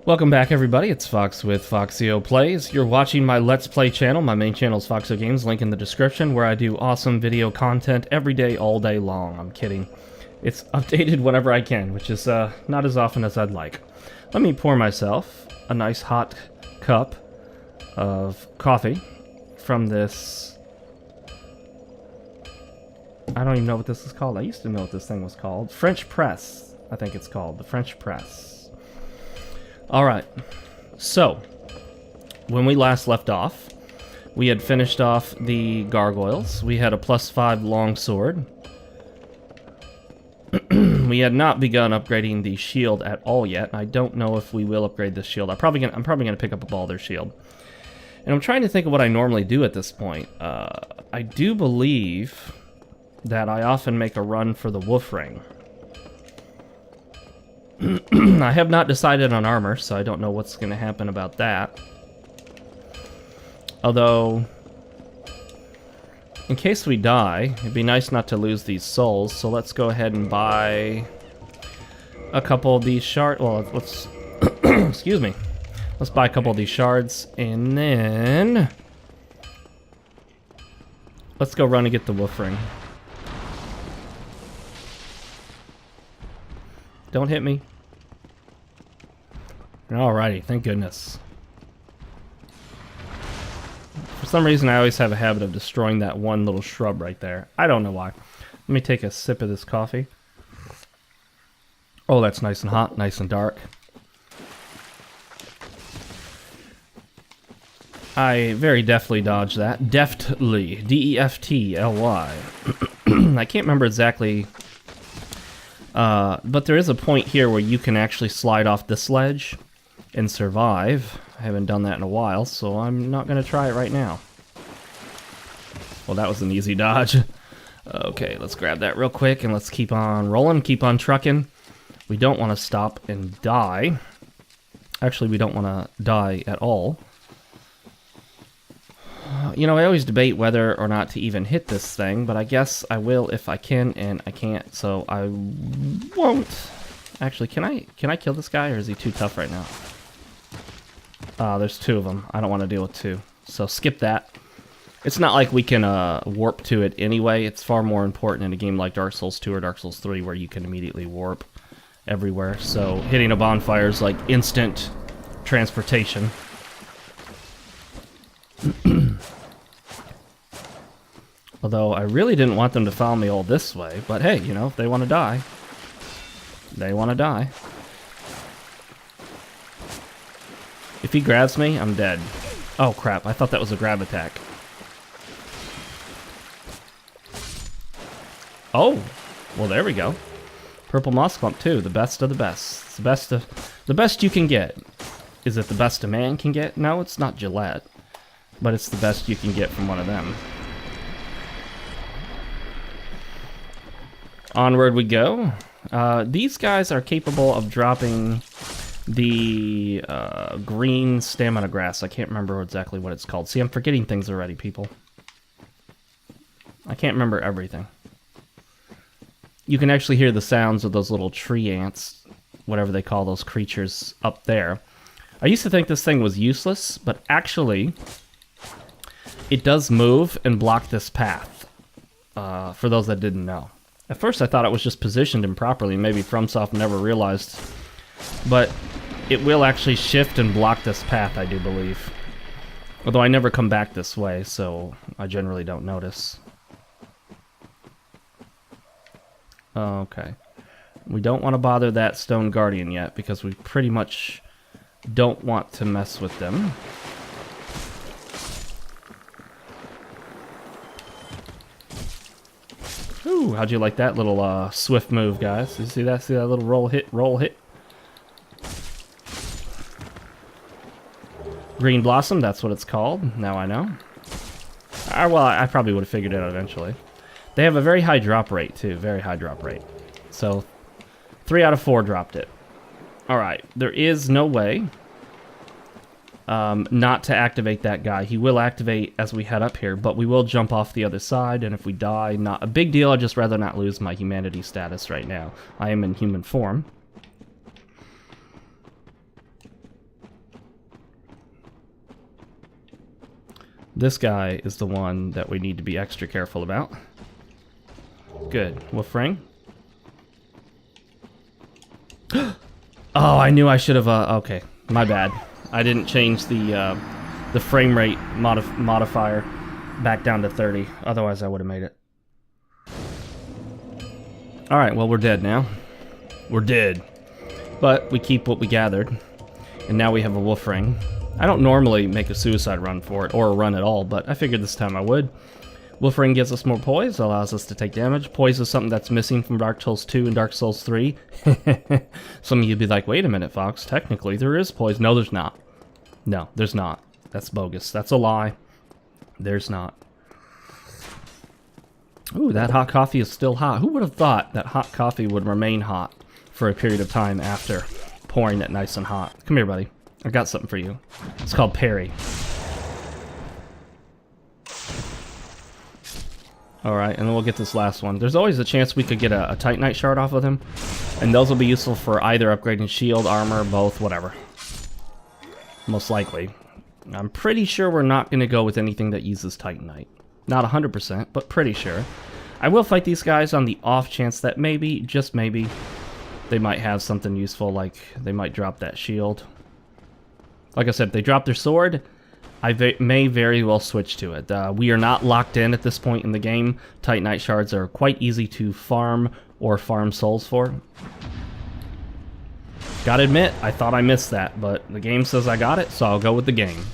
Welcome back, everybody. It's Fox with Foxeo Plays. You're watching my Let's Play channel. My main channel is FoxeoGames, link in the description, where I do awesome video content every day, all day long. I'm kidding. It's updated whenever I can, which is not as often as I'd like. Let me pour myself a nice hot cup of coffee from this... I don't even know what this is called. I used to know what this thing was called. French press, I think it's called. The French press. Alright, so, when we last left off, we had finished off the gargoyles. We had a +5 longsword. We had not begun upgrading the shield at all yet. I don't know if we will upgrade the shield. I'm probably gonna pick up a Balder shield. And I'm trying to think of what I normally do at this point. I do believe that I often make a run for the wolf ring. I have not decided on armor, so I don't know what's going to happen about that. Although, in case we die, it'd be nice not to lose these souls, so let's go ahead and buy a couple of these shards. Well, let's... excuse me. Let's buy a couple of these shards, and then... let's go run and get the wolf ring. Don't hit me. Alrighty, thank goodness. For some reason, I always have a habit of destroying that one little shrub right there. I don't know why. Let me take a sip of this coffee. Oh, that's nice and hot, nice and dark. I very deftly dodged that. Deftly. D-E-F-T-L-Y. I can't remember exactly... but there is a point here where you can actually slide off this ledge and survive. I haven't done that in a while, so I'm not going to try it right now. Well, that was an easy dodge. Okay, let's grab that real quick and let's keep on rolling, keep on trucking. We don't want to stop and die. Actually, we don't want to die at all. You know, I always debate whether or not to even hit this thing, but I guess I will if I can, and I can't, so I won't. Actually, can I kill this guy, or is he too tough right now? There's two of them. I don't want to deal with two, so skip that. It's not like we can warp to it anyway. It's far more important in a game like Dark Souls 2 or Dark Souls 3, where you can immediately warp everywhere, so hitting a bonfire is like instant transportation. Although I really didn't want them to follow me all this way, but hey, you know, if they want to die, they want to die. If he grabs me, I'm dead. Oh crap, I thought that was a grab attack. Oh, well there we go. Purple moss clump too, the best of the best. It's the best you can get. Is it the best a man can get? No, it's not Gillette. But it's the best you can get from one of them. Onward we go. These guys are capable of dropping the green stamina grass. I can't remember exactly what it's called. See, I'm forgetting things already, people. I can't remember everything. You can actually hear the sounds of those little tree ants, whatever they call those creatures up there. I used to think this thing was useless, but actually... it does move and block this path, for those that didn't know. At first I thought it was just positioned improperly, maybe FromSoft never realized. But it will actually shift and block this path, I do believe. Although I never come back this way, so I generally don't notice. Okay. We don't want to bother that Stone Guardian yet, because we pretty much don't want to mess with them. Ooh, how'd you like that little swift move, guys? You see that? See that little roll hit, roll hit? Green Blossom, that's what it's called. Now I know. Well, I probably would have figured it out eventually. They have a very high drop rate, too. Very high drop rate. So, 3 out of 4 dropped it. Alright, there is no way not to activate that guy. He will activate as we head up here, but we will jump off the other side, and if we die, not a big deal. I'd just rather not lose my humanity status right now. I am in human form. This guy is the one that we need to be extra careful about. Good. Wolf ring. Oh, I knew I should have, okay. My bad. I didn't change the frame rate modifier back down to 30. Otherwise, I would have made it. Alright, well, we're dead now. We're dead. But we keep what we gathered. And now we have a wolf ring. I don't normally make a suicide run for it, or a run at all, but I figured this time I would. Wolf ring gives us more poise, allows us to take damage. Poise is something that's missing from Dark Souls 2 and Dark Souls 3. Some of you'd be like, wait a minute, Fox, technically there is poise. No, there's not. No, there's not. That's bogus. That's a lie. There's not. Ooh, that hot coffee is still hot. Who would have thought that hot coffee would remain hot for a period of time after pouring it nice and hot? Come here, buddy. I got something for you. It's called Perry. Alright, and then we'll get this last one. There's always a chance we could get a Titanite shard off of him, and those will be useful for either upgrading shield, armor, both, whatever. Most likely. I'm pretty sure we're not going to go with anything that uses Titanite. Not 100%, but pretty sure. I will fight these guys on the off chance that maybe, just maybe, they might have something useful, like they might drop that shield. Like I said, if they drop their sword, I may very well switch to it. We are not locked in at this point in the game. Titanite shards are quite easy to farm or farm souls for. Gotta admit, I thought I missed that, but the game says I got it, so I'll go with the game.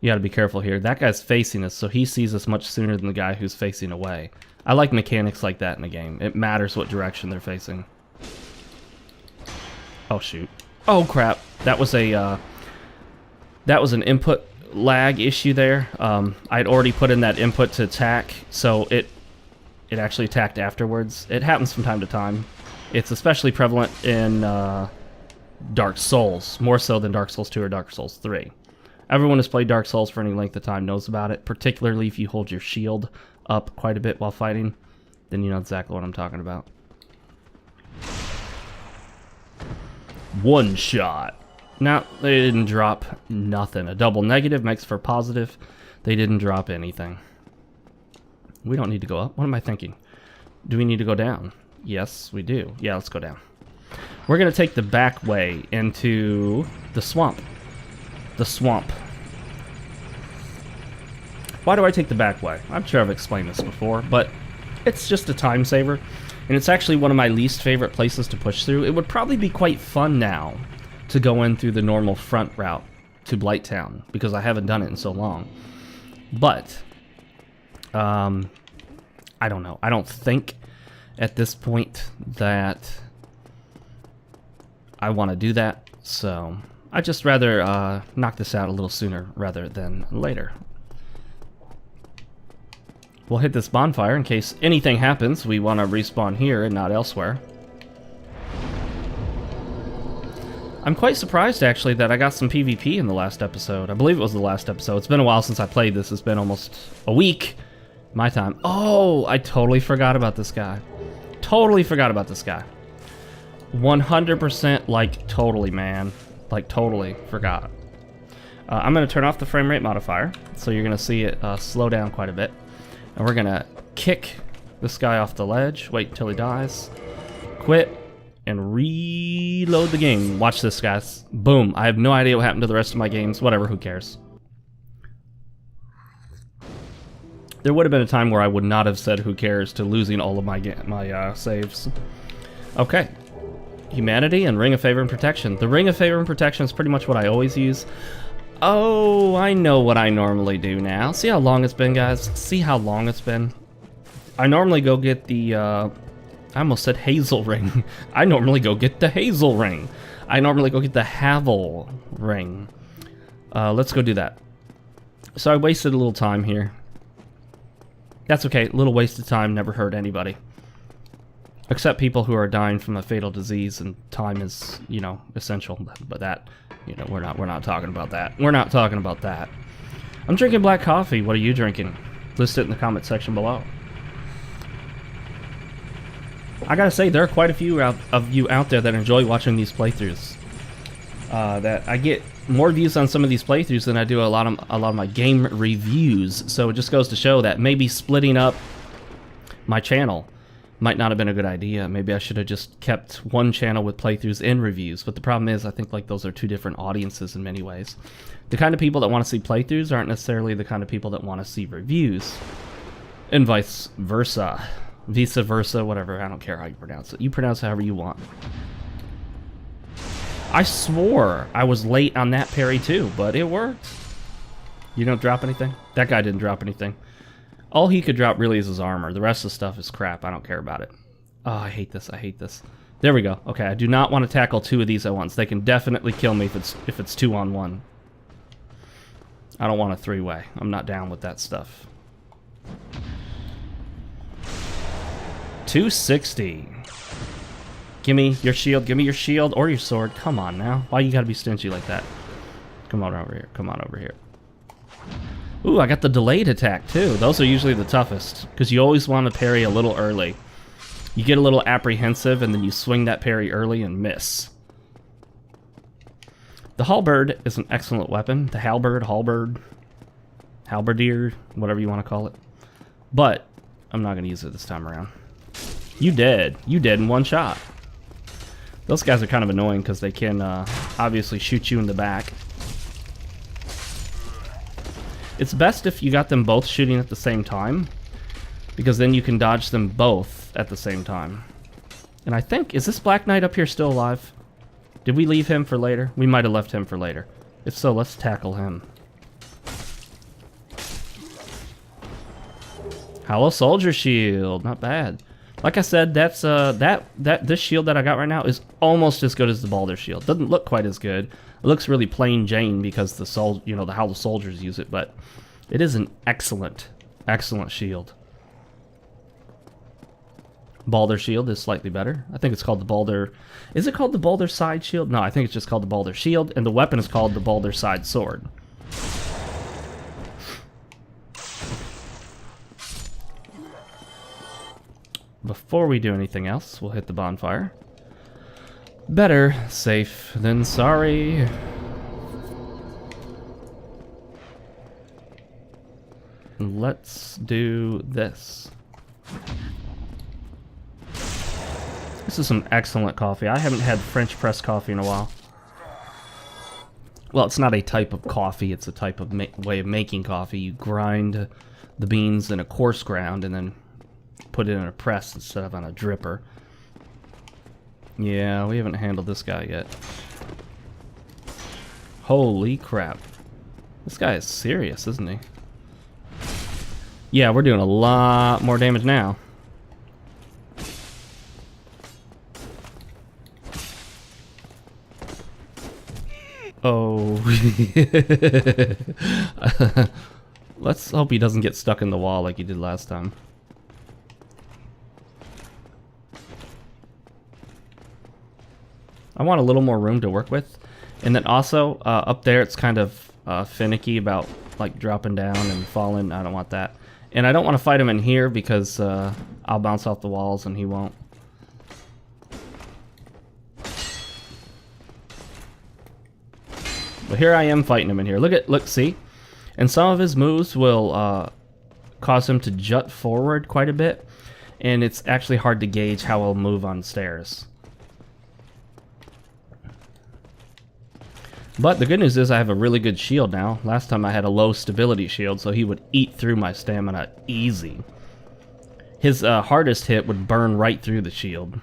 You gotta be careful here. That guy's facing us, so he sees us much sooner than the guy who's facing away. I like mechanics like that in the game. It matters what direction they're facing. Oh, shoot. Oh, crap. That was an input lag issue there. I'd already put in that input to attack, so it actually attacked afterwards. It happens from time to time. It's especially prevalent in Dark Souls, more so than Dark Souls 2 or Dark Souls 3. Everyone who's played Dark Souls for any length of time knows about it, particularly if you hold your shield up quite a bit while fighting. Then you know exactly what I'm talking about. One shot. Now, they didn't drop nothing. A double negative makes for positive. They didn't drop anything. We don't need to go up. What am I thinking? Do we need to go down? Yes, we do. Yeah, let's go down. We're going to take the back way into the swamp. The swamp. Why do I take the back way? I'm sure I've explained this before, but it's just a time saver. And it's actually one of my least favorite places to push through. It would probably be quite fun now to go in through the normal front route to Blighttown, because I haven't done it in so long. But, I don't know. I don't think at this point that I want to do that. So, I'd just rather knock this out a little sooner rather than later. We'll hit this bonfire in case anything happens. We want to respawn here and not elsewhere. I'm quite surprised, actually, that I got some PvP in the last episode. I believe it was the last episode. It's been a while since I played this. It's been almost a week. My time. Oh, I totally forgot about this guy. Totally forgot about this guy. 100%, like, totally, man. Like, totally forgot. I'm going to turn off the frame rate modifier, so you're going to see it slow down quite a bit. And we're going to kick this guy off the ledge, wait until he dies, quit, and reload the game. Watch this, guys. Boom. I have no idea what happened to the rest of my games. Whatever, who cares? There would have been a time where I would not have said who cares to losing all of my saves. Okay. Humanity and Ring of Favor and Protection. The Ring of Favor and Protection is pretty much what I always use. Oh, I know what I normally do now. See how long it's been, guys? See how long it's been? I normally go get the, I almost said Hazel Ring. I normally go get the Hazel Ring. I normally go get the Havel Ring. Let's go do that. So I wasted a little time here. That's okay. A little waste of time never hurt anybody. Except people who are dying from a fatal disease, and time is, you know, essential. But that, you know, we're not talking about that. We're not talking about that. I'm drinking black coffee. What are you drinking? List it in the comment section below. I gotta say, there are quite a few of you out there that enjoy watching these playthroughs. that I get more views on some of these playthroughs than I do a lot of my game reviews. So it just goes to show that maybe splitting up my channel might not have been a good idea. Maybe I should have just kept one channel with playthroughs and reviews. But the problem is, I think like those are two different audiences in many ways. The kind of people that want to see playthroughs aren't necessarily the kind of people that want to see reviews, and vice versa. Vice versa, whatever. I don't care how you pronounce it. You pronounce it however you want. I swore I was late on that parry too, but it worked. You don't drop anything? That guy didn't drop anything. All he could drop really is his armor. The rest of the stuff is crap. I don't care about it. Oh, I hate this. I hate this. There we go. Okay, I do not want to tackle two of these at once. They can definitely kill me if it's 2-on-1. I don't want a three-way. I'm not down with that stuff. 260. Give me your shield. Give me your shield or your sword. Come on now. Why you gotta be stingy like that? Come on over here. Come on over here. Ooh, I got the delayed attack too. Those are usually the toughest because you always want to parry a little early. You get a little apprehensive and then you swing that parry early and miss. The halberd is an excellent weapon. The halberd, halberdier, whatever you want to call it. But I'm not going to use it this time around. You dead. You dead in one shot. Those guys are kind of annoying because they can obviously shoot you in the back. It's best if you got them both shooting at the same time, because then you can dodge them both at the same time. And I think, is this Black Knight up here still alive? Did we leave him for later? We might have left him for later. If so, let's tackle him. Hollow Soldier Shield, not bad. Like I said, that's this shield that I got right now is almost as good as the Balder Shield. Doesn't look quite as good. It looks really plain Jane because how the soldiers use it, but it is an excellent shield. Balder Shield is slightly better. I think it's called the Balder. Is it called the Balder Side Shield? No, I think it's just called the Balder Shield, and the weapon is called the Balder Side Sword. Before we do anything else, we'll hit the bonfire. Better safe than sorry. Let's do this. This is some excellent coffee. I haven't had French press coffee in a while. Well, it's not a type of coffee, it's a type of way of making coffee. You grind the beans in a coarse ground and then put it in a press instead of on a dripper. Yeah, we haven't handled this guy yet. Holy crap. This guy is serious, isn't he? Yeah, we're doing a lot more damage now. Oh. Let's hope he doesn't get stuck in the wall like he did last time. I want a little more room to work with. And then also, up there it's kind of finicky about like dropping down and falling. I don't want that. And I don't want to fight him in here because I'll bounce off the walls and he won't. But here I am fighting him in here. Look, see? And some of his moves will cause him to jut forward quite a bit. And it's actually hard to gauge how he'll move on stairs. But the good news is I have a really good shield now. Last time I had a low stability shield, so he would eat through my stamina easy. His hardest hit would burn right through the shield.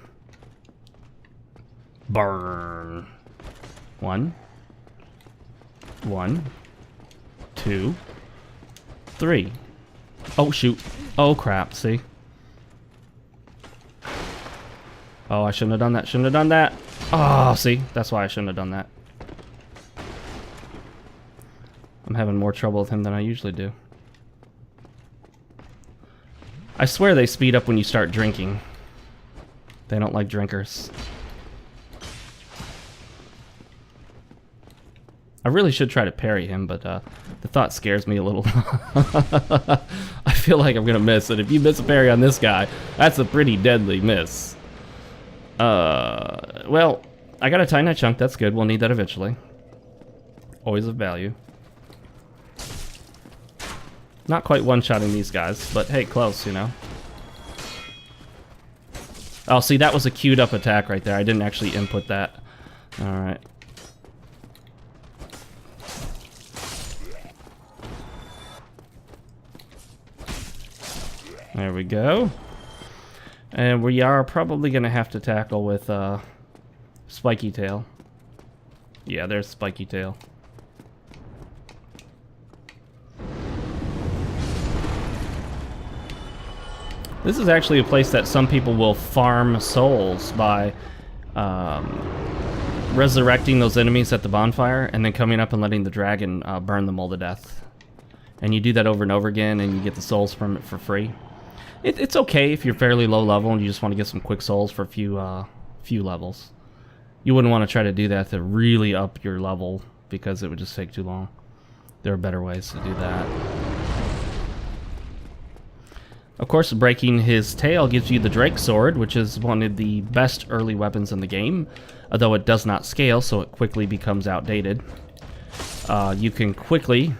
Burn. 1, 2, 3. Oh, shoot. Oh, crap. See? Oh, I shouldn't have done that. Shouldn't have done that. Oh, see? That's why I shouldn't have done that. I'm having more trouble with him than I usually do. I swear they speed up when you start drinking. They don't like drinkers. I really should try to parry him, but the thought scares me a little. I feel like I'm gonna miss, and if you miss a parry on this guy, that's a pretty deadly miss. Well, I got a Titanite chunk. That's good. We'll need that eventually. Always of value. Not quite one-shotting these guys, but hey, close, you know. Oh, see, that was a queued up attack right there. I didn't actually input that. Alright. There we go. And we are probably going to have to tackle with Spiky Tail. Yeah, there's Spiky Tail. This is actually a place that some people will farm souls by resurrecting those enemies at the bonfire and then coming up and letting the dragon burn them all to death. And you do that over and over again and you get the souls from it for free. It's okay if you're fairly low level and you just want to get some quick souls for a few levels. You wouldn't want to try to do that to really up your level because it would just take too long. There are better ways to do that. Of course, breaking his tail gives you the Drake Sword, which is one of the best early weapons in the game, although it does not scale, so it quickly becomes outdated. You can quickly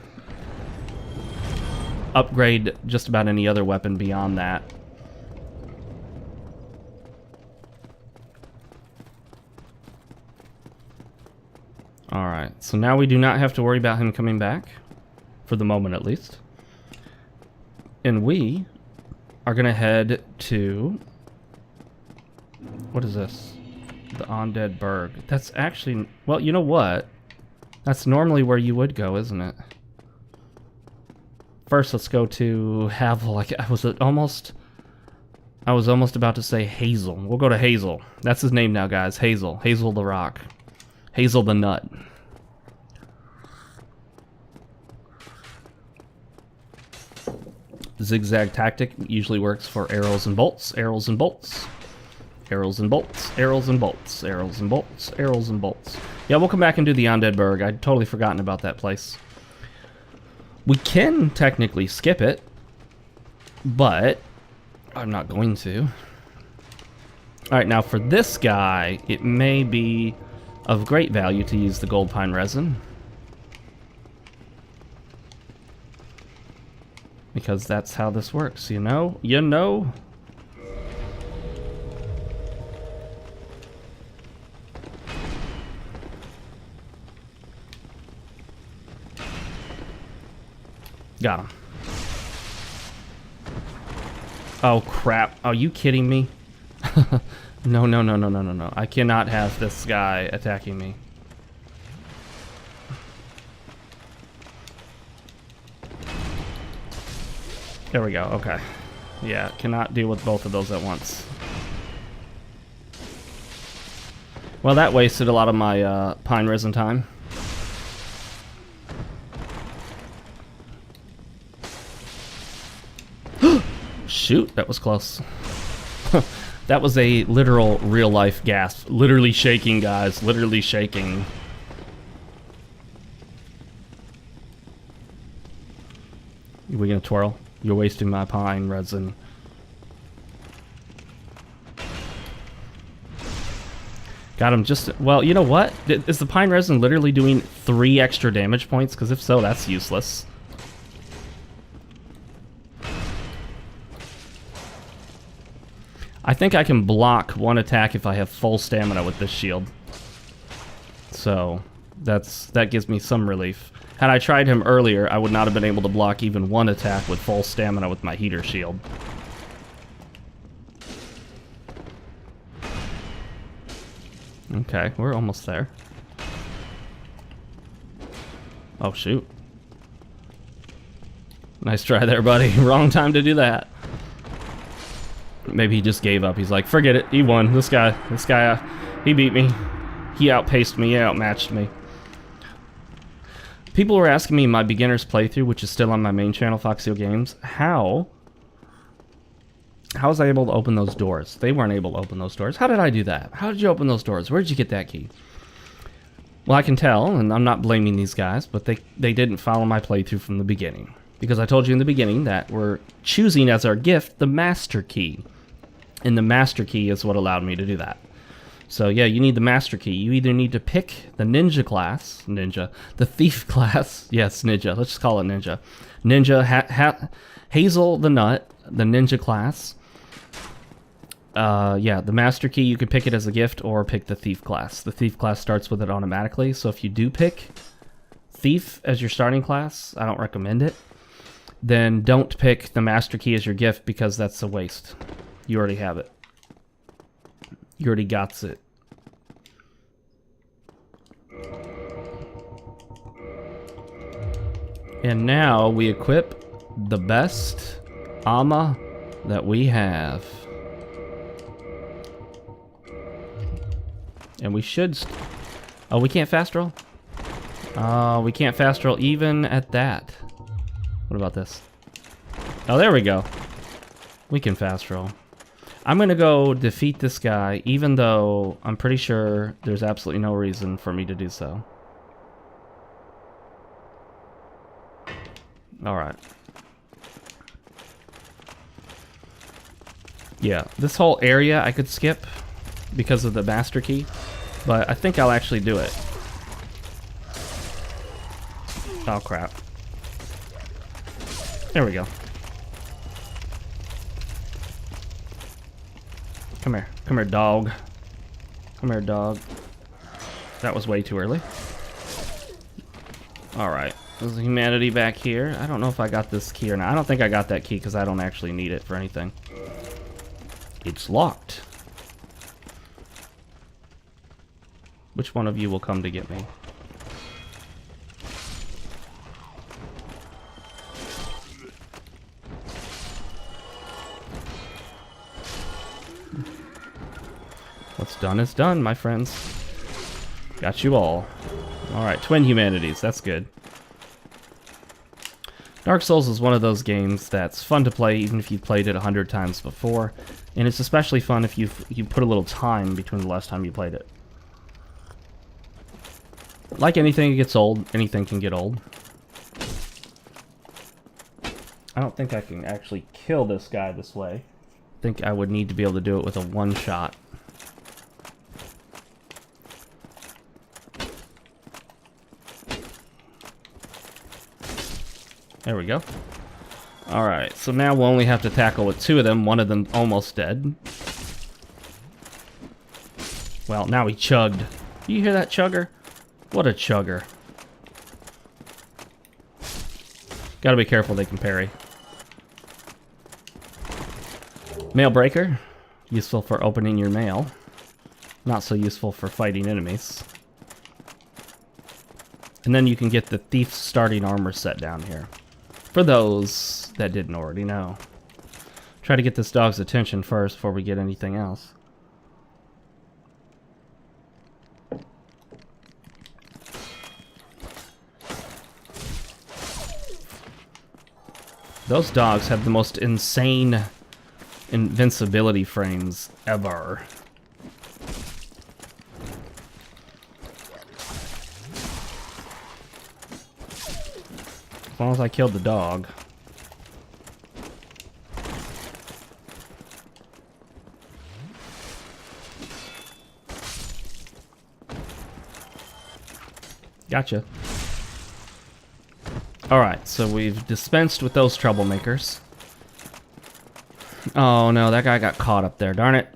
upgrade just about any other weapon beyond that. Alright, so now we do not have to worry about him coming back, for the moment at least. And we are going to head to... What is this? The Undead Berg. That's actually... Well, you know what? That's normally where you would go, isn't it? First, let's go to Havel. I was almost about to say Hazel. We'll go to Hazel. That's his name now, guys. Hazel. Hazel the Rock. Hazel the Nut. Zigzag tactic usually works for arrows and bolts. Arrows and bolts. Arrows and bolts. Arrows and bolts. Arrows and bolts. Arrows and bolts. Yeah, we'll come back and do the Undead Berg. I'd totally forgotten about that place. We can technically skip it, but I'm not going to. Alright, now for this guy, it may be of great value to use the gold pine resin. Because that's how this works, you know? You know? Got him. Oh, crap. Are you kidding me? No, no, no, no, no, no, no. I cannot have this guy attacking me. There we go. Okay. Yeah, cannot deal with both of those at once. Well, that wasted a lot of my pine resin time. Shoot, that was close. That was a literal real-life gasp. Literally shaking, guys. Literally shaking. Are we gonna twirl? You're wasting my pine resin. Got him just... Well, you know what? Is the pine resin literally doing 3 extra damage points? Because if so, that's useless. I think I can block one attack if I have full stamina with this shield. So, that gives me some relief. Had I tried him earlier, I would not have been able to block even one attack with full stamina with my heater shield. Okay, we're almost there. Oh, shoot. Nice try there, buddy. Wrong time to do that. Maybe he just gave up. He's like, forget it. He won. This guy, he beat me. He outpaced me. He outmatched me. People were asking me in my beginner's playthrough, which is still on my main channel, FoxeoGames, how was I able to open those doors? They weren't able to open those doors. How did I do that? How did you open those doors? Where did you get that key? Well, I can tell, and I'm not blaming these guys, but they didn't follow my playthrough from the beginning. Because I told you in the beginning that we're choosing as our gift the master key. And the master key is what allowed me to do that. So yeah, you need the master key. You either need to pick the ninja class, the thief class. Yes, ninja. Let's just call it ninja. Ninja, Hazel the Nut, the ninja class. Yeah, the master key, you can pick it as a gift or pick the thief class. The thief class starts with it automatically. So if you do pick thief as your starting class, I don't recommend it. Then don't pick the master key as your gift because that's a waste. You already have it. You already got it. And now we equip the best armor that we have. And we should... oh, we can't fast roll? We can't fast roll even at that. What about this? Oh, there we go. We can fast roll. I'm gonna go defeat this guy, even though I'm pretty sure there's absolutely no reason for me to do so. Alright. Yeah, this whole area I could skip because of the master key, but I think I'll actually do it. Oh crap. There we go. Come here. Come here, dog. Come here, dog. That was way too early. Alright. There's humanity back here. I don't know if I got this key or not. I don't think I got that key because I don't actually need it for anything. It's locked. Which one of you will come to get me? What's done is done, my friends. Got you all. Alright, twin humanities. That's good. Dark Souls is one of those games that's fun to play even if you've played it 100 times before. And it's especially fun if you put a little time between the last time you played it. Like anything, it gets old. Anything can get old. I don't think I can actually kill this guy this way. I think I would need to be able to do it with a one-shot. There we go. Alright, so now we'll only have to tackle with two of them. One of them almost dead. Well, now he chugged. You hear that chugger? What a chugger. Gotta be careful, they can parry. Mail breaker. Useful for opening your mail. Not so useful for fighting enemies. And then you can get the thief's starting armor set down here. For those that didn't already know. Try to get this dog's attention first before we get anything else. Those dogs have the most insane invincibility frames ever. As long as I killed the dog. Gotcha. Alright, so we've dispensed with those troublemakers. Oh no, that guy got caught up there, darn it.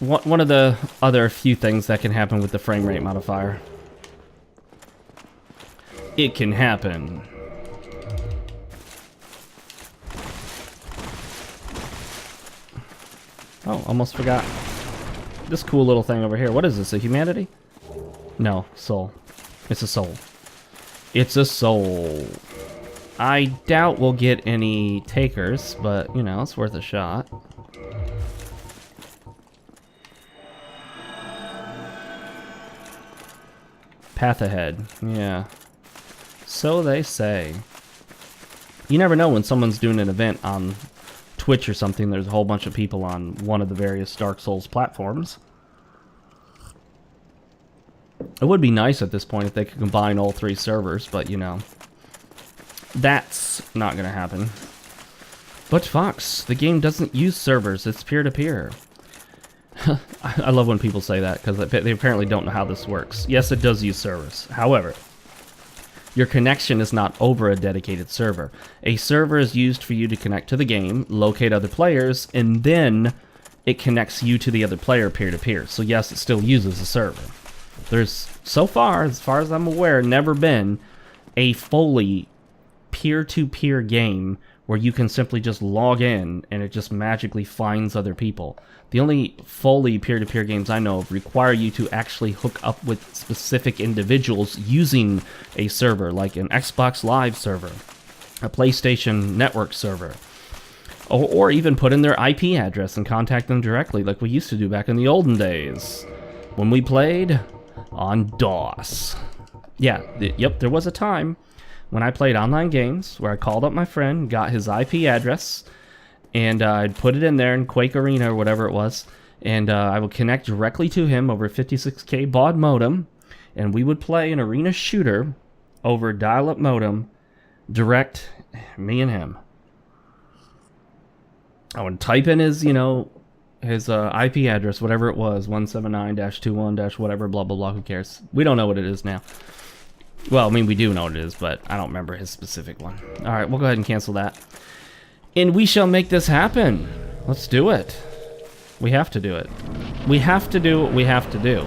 One of the other few things that can happen with the frame rate modifier. It can happen. Oh, almost forgot. This cool little thing over here. What is this, a humanity? No, soul. It's a soul. It's a soul. I doubt we'll get any takers, but, you know, it's worth a shot. Path ahead. Yeah. So they say. You never know when someone's doing an event on Twitch or something. There's a whole bunch of people on one of the various Dark Souls platforms. It would be nice at this point if they could combine all three servers, but you know, that's not gonna happen. But Fox, the game doesn't use servers, it's peer-to-peer. I love when people say that, because they apparently don't know how this works. Yes, it does use servers. However, your connection is not over a dedicated server. A server is used for you to connect to the game, locate other players, and then it connects you to the other player peer-to-peer. So yes, it still uses a server. There's, so far as I'm aware, never been a fully peer-to-peer game where you can simply just log in and it just magically finds other people. The only fully peer-to-peer games I know of require you to actually hook up with specific individuals using a server, like an Xbox Live server, a PlayStation Network server, or even put in their IP address and contact them directly, like we used to do back in the olden days when we played on DOS. Yeah, yep, there was a time when I played online games where I called up my friend, got his IP address, and I'd put it in there in Quake Arena or whatever it was, and I would connect directly to him over 56K baud modem, and we would play an arena shooter over dial-up modem, direct, me and him. I would type in his, his IP address, whatever it was, 179-21- whatever, blah, blah, blah, who cares? We don't know what it is now. Well, I mean, we do know what it is, but I don't remember his specific one. Alright, we'll go ahead and cancel that. And we shall make this happen. Let's do it. We have to do it. We have to do what we have to do.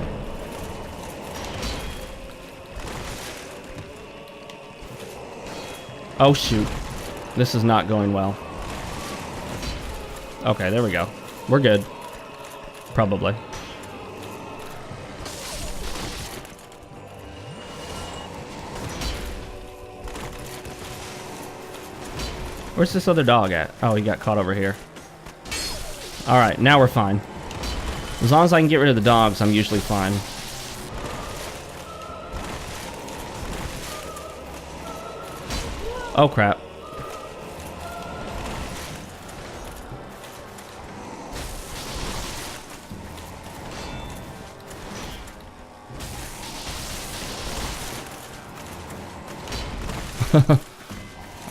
Oh, shoot. This is not going well. Okay, there we go. We're good. Probably. Where's this other dog at? Oh, he got caught over here. Alright, now we're fine. As long as I can get rid of the dogs, I'm usually fine. Oh, crap.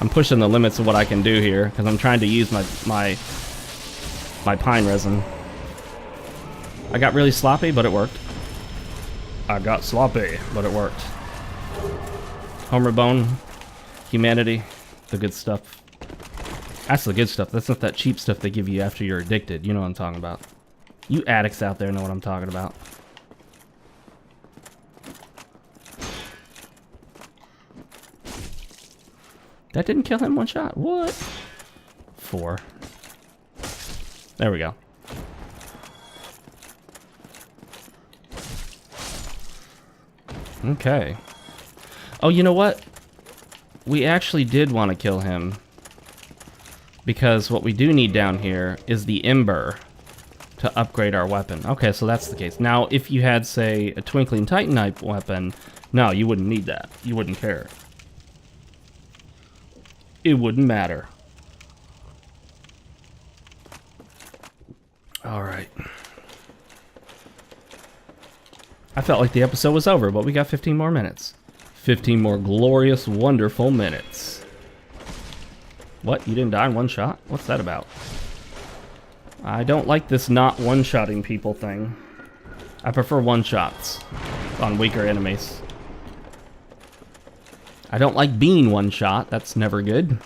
I'm pushing the limits of what I can do here because I'm trying to use my pine resin. I got really sloppy, but it worked. I got sloppy, but it worked. Homer Bone, humanity, the good stuff. That's the good stuff. That's not that cheap stuff they give you after you're addicted. You know what I'm talking about. You addicts out there know what I'm talking about. That didn't kill him one shot. What? 4. There we go. Okay. Oh, you know what? We actually did want to kill him. Because what we do need down here is the Ember to upgrade our weapon. Okay, so that's the case. Now, if you had, say, a Twinkling Titanite weapon, no, you wouldn't need that. You wouldn't care. It wouldn't matter. Alright. I felt like the episode was over, but we got 15 more minutes. 15 more glorious, wonderful minutes. What? You didn't die in one shot? What's that about? I don't like this not one-shotting people thing. I prefer one-shots on weaker enemies. I don't like being one-shot. That's never good.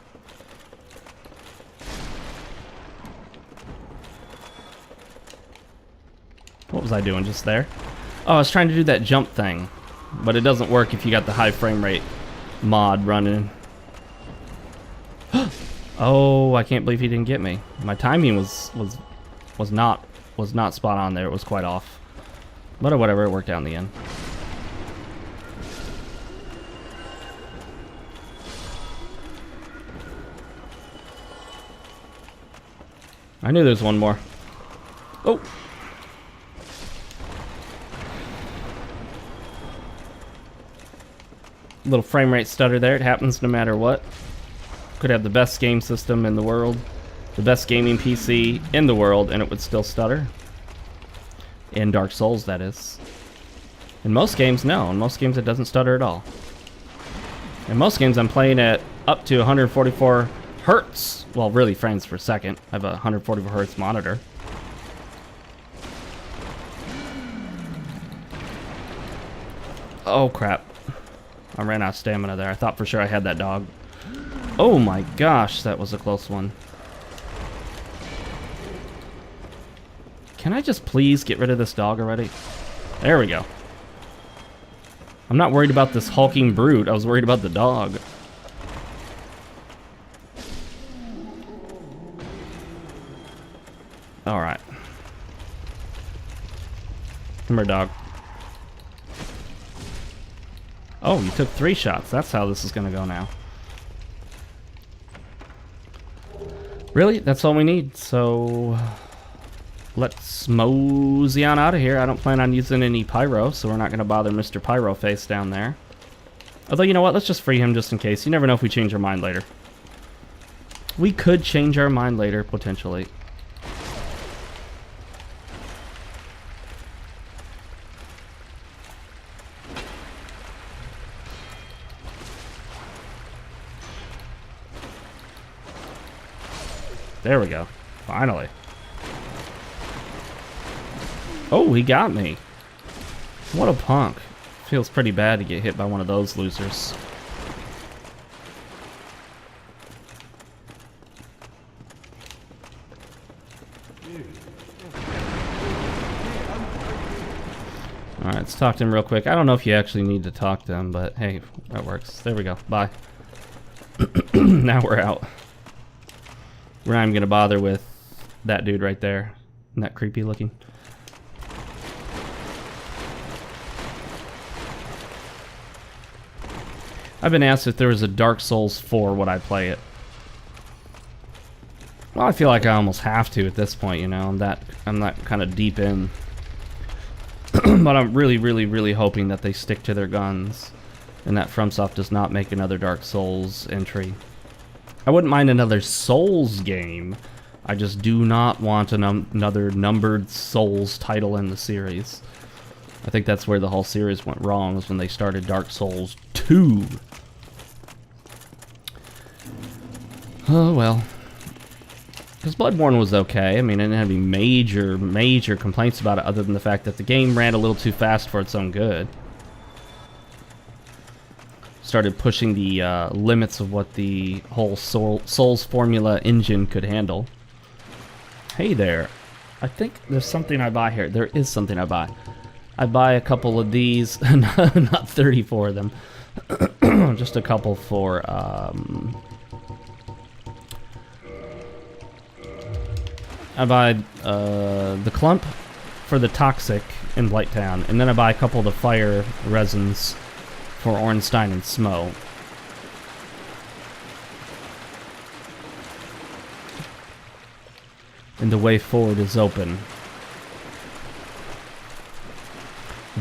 What was I doing just there? Oh, I was trying to do that jump thing. But it doesn't work if you got the high frame rate mod running. Oh, I can't believe he didn't get me. My timing was not spot on there. It was quite off. But whatever, it worked out in the end. I knew there was one more. Oh! Little frame rate stutter there. It happens no matter what. Could have the best game system in the world, the best gaming PC in the world, and it would still stutter. In Dark Souls, that is. In most games, no. In most games, it doesn't stutter at all. In most games, I'm playing at up to 144 hertz. Well, really frames per second. I have a 144 hertz monitor. Oh, crap. I ran out of stamina there. I thought for sure I had that dog. Oh my gosh, that was a close one. Can I just please get rid of this dog already? There we go. I'm not worried about this hulking brute. I was worried about the dog. Alright. Come here, dog. Oh, you took 3 shots. That's how this is going to go now. Really? That's all we need. So let's mosey on out of here. I don't plan on using any pyro, so we're not going to bother Mr. Pyro Face down there. Although, you know what? Let's just free him just in case. You never know if we change our mind later. We could change our mind later, potentially. There we go. Finally. Oh, he got me. What a punk. Feels pretty bad to get hit by one of those losers. Alright, let's talk to him real quick. I don't know if you actually need to talk to him, but hey, that works. There we go. Bye. Now we're out. We're not even going to bother with that dude right there. Isn't that creepy looking? I've been asked if there was a Dark Souls 4, would I play it? Well, I feel like I almost have to at this point, you know. I'm that kind of deep in. But I'm really hoping that they stick to their guns and that FromSoft does not make another Dark Souls entry. I wouldn't mind another Souls game. I just do not want another numbered Souls title in the series. I think that's where the whole series went wrong, was when they started Dark Souls 2. Oh, well. Because Bloodborne was okay. I mean, I didn't have any major complaints about it other than the fact that the game ran a little too fast for its own good. Started pushing the limits of what the whole Souls formula engine could handle. Hey there. I think there's something I buy here. There is something I buy. I buy a couple of these, not 34 of them. Just a couple for I buy the clump for the toxic in Blighttown, and then I buy a couple of the fire resins for Ornstein and Smo. And the way forward is open.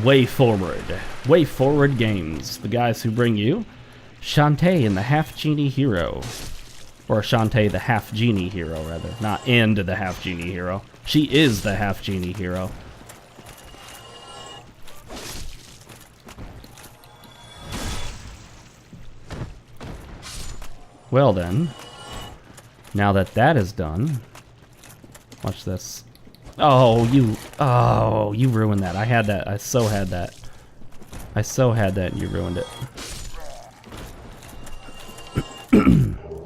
Way Forward. Way Forward Games. The guys who bring you Shantae and the Half Genie Hero. Or Shantae the Half Genie Hero, rather. Not and the Half Genie Hero. She is the Half Genie Hero. Well then, now that that is done, watch this. Oh, you ruined that. I had that. I so had that. I so had that and you ruined it.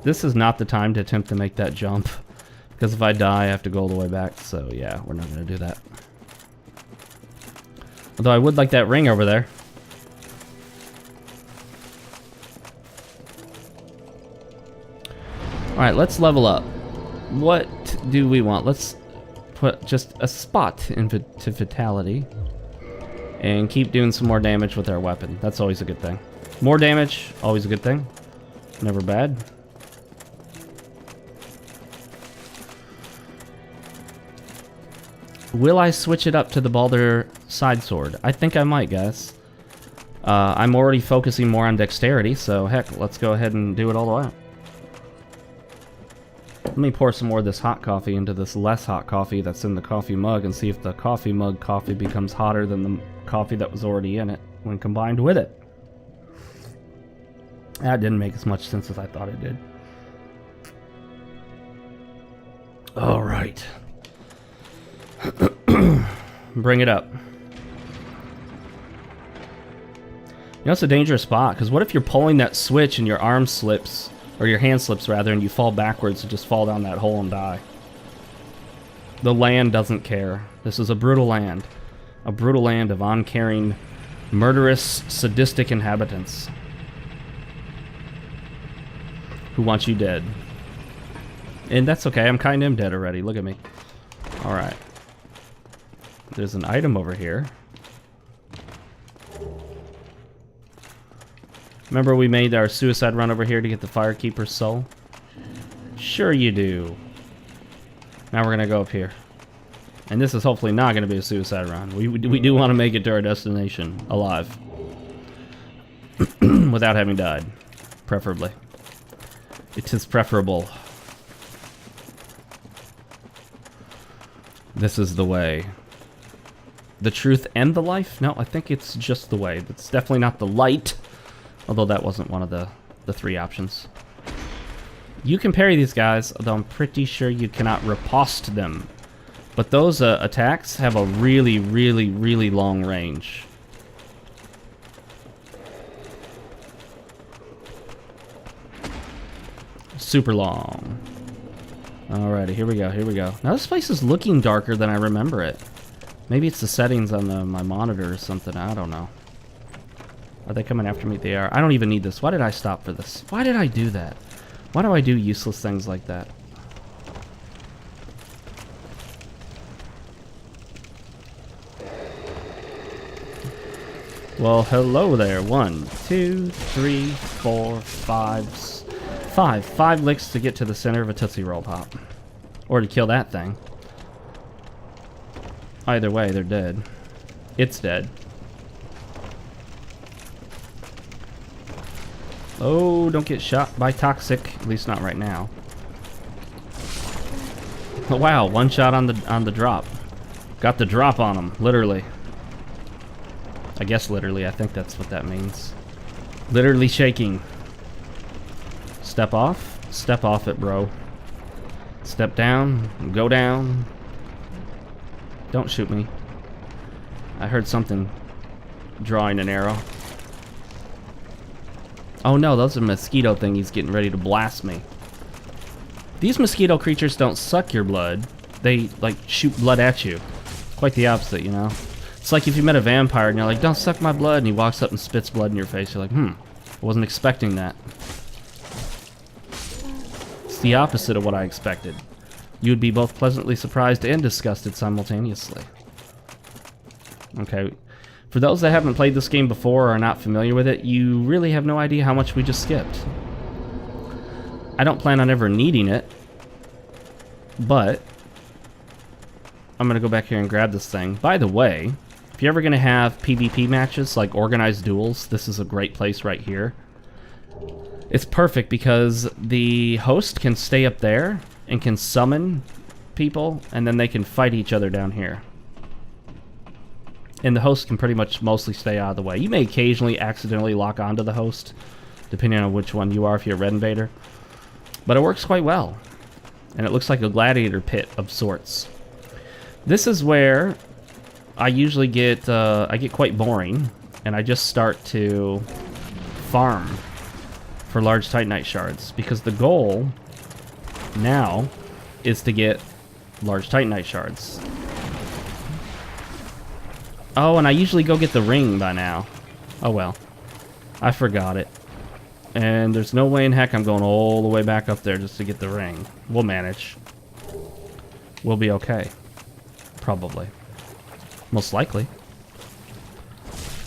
This is not the time to attempt to make that jump, because if I die, I have to go all the way back. So yeah, we're not going to do that. Although I would like that ring over there. Alright, let's level up. What do we want? Let's put just a spot to Vitality. And keep doing some more damage with our weapon. That's always a good thing. More damage, always a good thing. Never bad. Will I switch it up to the Balder side sword? I think I might, guys. I'm already focusing more on dexterity, so heck, let's go ahead and do it all the way. Let me pour some more of this hot coffee into this less hot coffee that's in the coffee mug and see if the coffee mug coffee becomes hotter than the coffee that was already in it when combined with it. That didn't make as much sense as I thought it did. All right. Bring it up. know, it's a dangerous spot, because what if you're pulling that switch and your arm slips, or your hand slips rather, and you fall backwards and just fall down that hole and die? The land doesn't care. This is a brutal land. A brutal land of uncaring, murderous, sadistic inhabitants who want you dead. And that's okay, I'm kind of dead already. Look at me. Alright. There's an item over here. Remember we made our suicide run over here to get the Firekeeper's soul? Sure you do. Now we're gonna go up here. And this is hopefully not gonna be a suicide run. We do want to make it to our destination alive. Without having died. Preferably. It is preferable. This is the way. The truth and the life? No, I think it's just the way. It's definitely not the light. Although that wasn't one of the three options. You can parry these guys, although I'm pretty sure you cannot riposte them. But those attacks have a really, really, really long range. Super long. Alrighty, here we go, here we go. Now this place is looking darker than I remember it. Maybe it's the settings on my monitor or something, I don't know. Are they coming after me? They are. I don't even need this. Why did I stop for this? Why did I do that? Why do I do useless things like that? Well, hello there. 1, 2, 3, 4, 5. 5 licks to get to the center of a Tootsie Roll Pop. Or to kill that thing. Either way, they're dead. It's dead. Oh, don't get shot by toxic. At least not right now. Oh, wow, one shot on the drop. Got the drop on him, literally. I guess literally, I think that's what that means. Literally shaking. Step off it, bro. Step down, go down. Don't shoot me. I heard something drawing an arrow. Oh no, those are mosquito thingies getting ready to blast me. These mosquito creatures don't suck your blood. They, like, shoot blood at you. Quite the opposite, you know? It's like if you met a vampire and you're like, don't suck my blood, and he walks up and spits blood in your face. You're like, I wasn't expecting that. It's the opposite of what I expected. You would be both pleasantly surprised and disgusted simultaneously. Okay. For those that haven't played this game before or are not familiar with it, you really have no idea how much we just skipped. I don't plan on ever needing it, but I'm going to go back here and grab this thing. By the way, if you're ever going to have PvP matches, like organized duels, this is a great place right here. It's perfect because the host can stay up there and can summon people, and then they can fight each other down here. And the host can pretty much mostly stay out of the way. You may occasionally accidentally lock onto the host, depending on which one you are, if you're a Red Invader. But it works quite well. And it looks like a gladiator pit of sorts. This is where I usually get, I get quite boring, and I just start to farm for large Titanite shards. Because the goal now is to get large Titanite shards. Oh, and I usually go get the ring by now. Oh well. I forgot it. And there's no way in heck I'm going all the way back up there just to get the ring. We'll manage. We'll be okay. Probably. Most likely.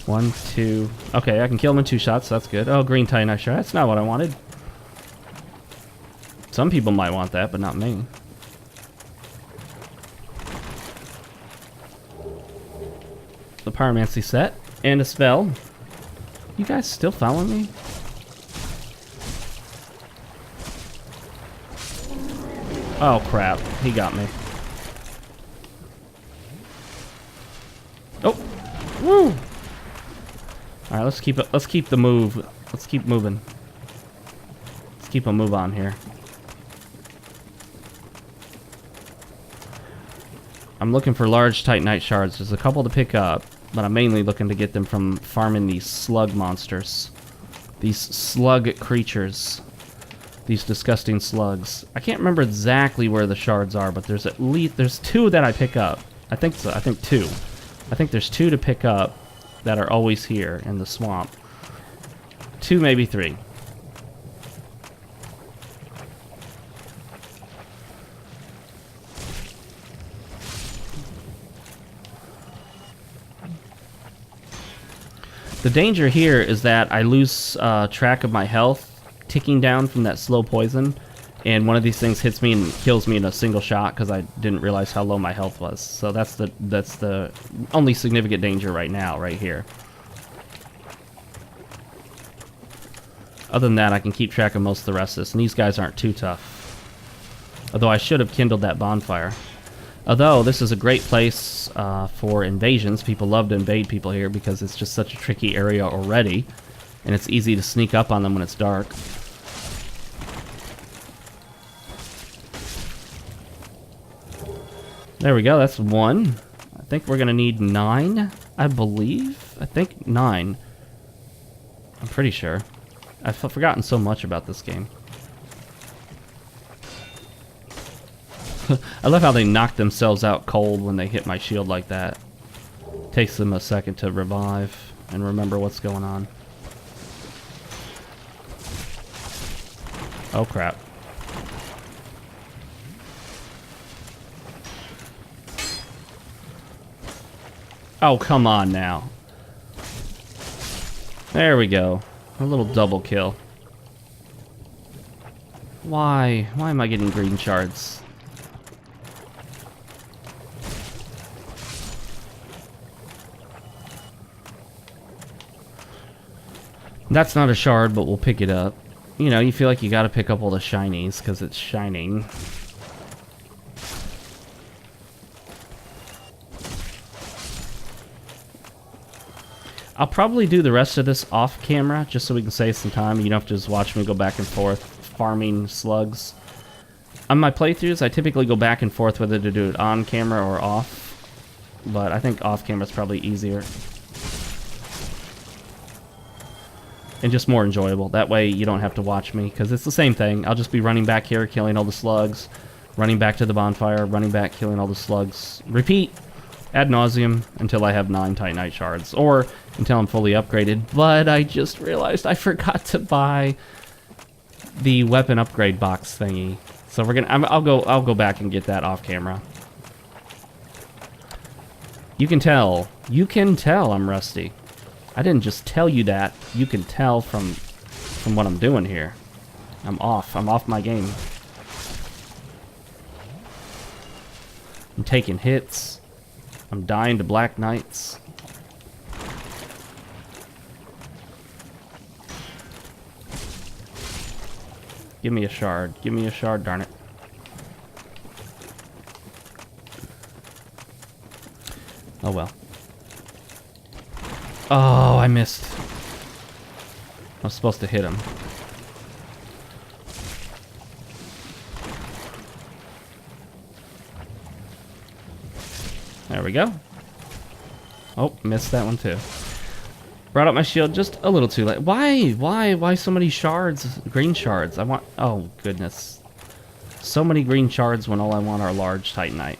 1, 2... Okay, I can kill him in 2 shots, so that's good. Oh, green Titanite shard. That's not what I wanted. Some people might want that, but not me. The pyromancy set and a spell. You guys still following me? Oh crap, he got me. Oh, woo! All right, let's keep the move. Let's keep moving. Let's keep a move on here. I'm looking for large Titanite shards. There's a couple to pick up. but I'm mainly looking to get them from farming these slug monsters. These slug creatures. These disgusting slugs. I can't remember exactly where the shards are, but there's at least... There's 2 that I pick up. I think so. I think 2. I think there's 2 to pick up that are always here in the swamp. 2, maybe 3. The danger here is that I lose track of my health ticking down from that slow poison, and one of these things hits me and kills me in a single shot because I didn't realize how low my health was. So that's the only significant danger right now, right here. Other than that, I can keep track of most of the rest of this, and these guys aren't too tough. Although I should have kindled that bonfire. Although, this is a great place for invasions. People love to invade people here because it's just such a tricky area already. And it's easy to sneak up on them when it's dark. There we go, that's 1. I think we're going to need 9, I believe. I think 9. I'm pretty sure. I've forgotten so much about this game. I love how they knock themselves out cold when they hit my shield like that. Takes them a second to revive and remember what's going on. Oh crap. Oh, come on now. There we go. A little double kill. Why? Why am I getting green shards? That's not a shard, but we'll pick it up. You know, you feel like you gotta pick up all the shinies because it's shining. I'll probably do the rest of this off camera just so we can save some time. You don't have to just watch me go back and forth farming slugs. On my playthroughs, I typically go back and forth whether to do it on camera or off. But I think off camera is probably easier. And just more enjoyable. That way you don't have to watch me, because it's the same thing. I'll just be running back here, killing all the slugs, running back to the bonfire, running back, killing all the slugs. Repeat ad nauseum until I have 9 Titanite shards, or until I'm fully upgraded. But I just realized I forgot to buy the weapon upgrade box thingy. So we're gonna. I'll go back and get that off camera. You can tell. You can tell I'm rusty. I didn't just tell you that. You can tell from what I'm doing here. I'm off. I'm off my game. I'm taking hits. I'm dying to Black Knights. Give me a shard. Give me a shard, darn it. Oh well. Oh, I missed. I was supposed to hit him. There we go. Oh, missed that one too. Brought up my shield just a little too late. Why so many shards? Green shards. I want... Oh, goodness. So many green shards when all I want are large Titanite.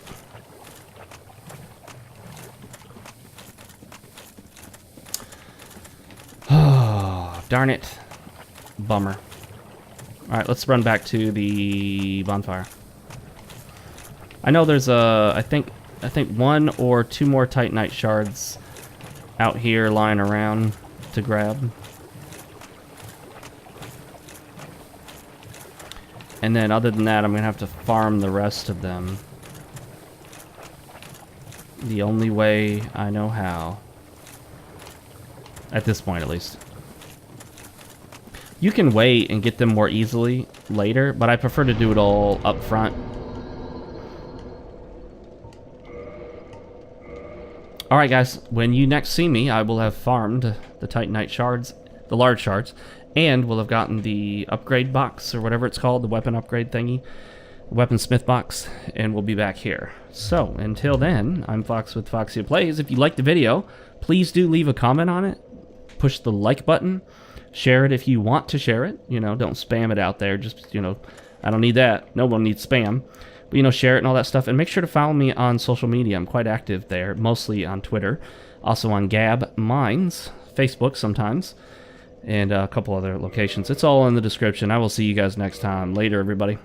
Oh, darn it. Bummer. Alright, let's run back to the bonfire. I know there's a... I think 1 or 2 more Titanite shards out here lying around to grab. And then other than that, I'm gonna have to farm the rest of them. The only way I know how. At this point, at least. You can wait and get them more easily later, but I prefer to do it all up front. Alright guys, when you next see me, I will have farmed the Titanite shards, the large shards, and will have gotten the upgrade box, or whatever it's called, the weapon upgrade thingy. weaponsmith box, and we'll be back here. So, until then, I'm Fox with Foxeo Plays. If you liked the video, please do leave a comment on it. Push the like button. Share it if you want to share it. You know, don't spam it out there. Just, you know, I don't need that. No one needs spam. But, you know, share it and all that stuff. And make sure to follow me on social media. I'm quite active there, mostly on Twitter. Also on Gab Minds, Facebook sometimes, and a couple other locations. It's all in the description. I will see you guys next time. Later, everybody.